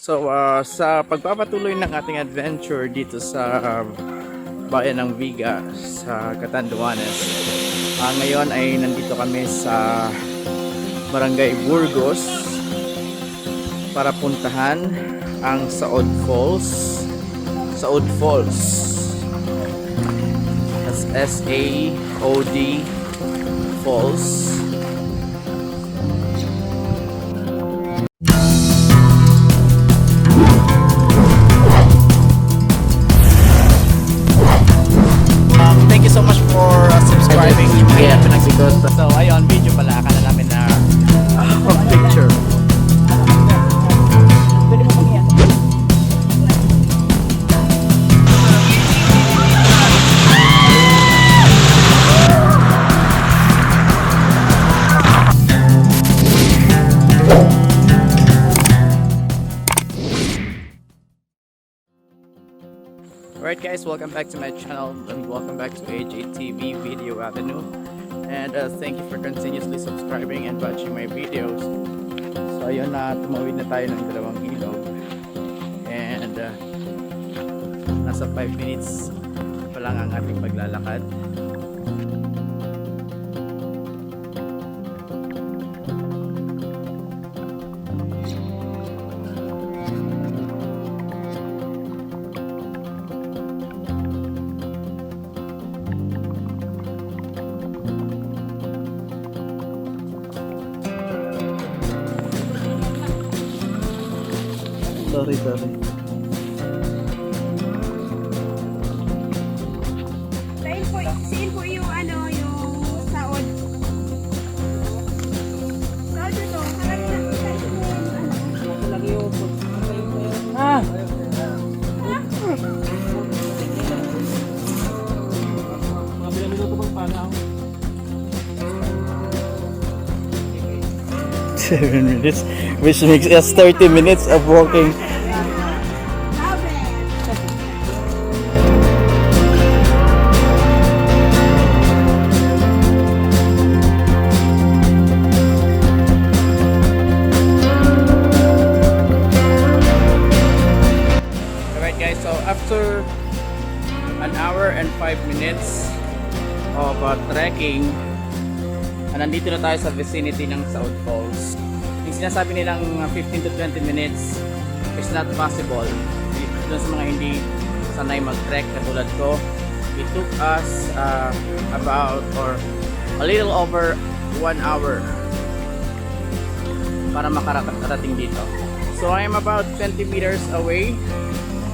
So sa pagpapatuloy ng ating adventure dito sa bayan ng Viga sa Catanduanes, ngayon ay nandito kami sa Barangay Burgos para puntahan ang SAOD Falls. SAOD Falls. That's SAOD Falls. Thank you so much for subscribing. Yeah, because so ayun, video pala, akala namin na picture. Alright guys, welcome back to my channel and welcome back to AJTV Video Avenue, and thank you for continuously subscribing and watching my videos. So ayun na, tumawid na tayo ng dalawang ilog and nasa 5 minutes pa lang ang ating paglalakad. Sorry. Siin po yung yung SAOD. SAOD ito, harap na Ah! 7 minutes, which makes us 30 minutes of walking. Alright guys, so after an hour and 5 minutes of trekking, nandito na tayo sa vicinity ng SAOD Falls. Yung sinasabi nilang 15 to 20 minutes is not possible. Doon sa mga hindi sanay mag-trek katulad ko, it took us about or a little over 1 hour para makarating dito. So I am about 20 meters away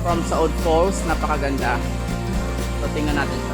from SAOD Falls. Napakaganda. So tingnan natin.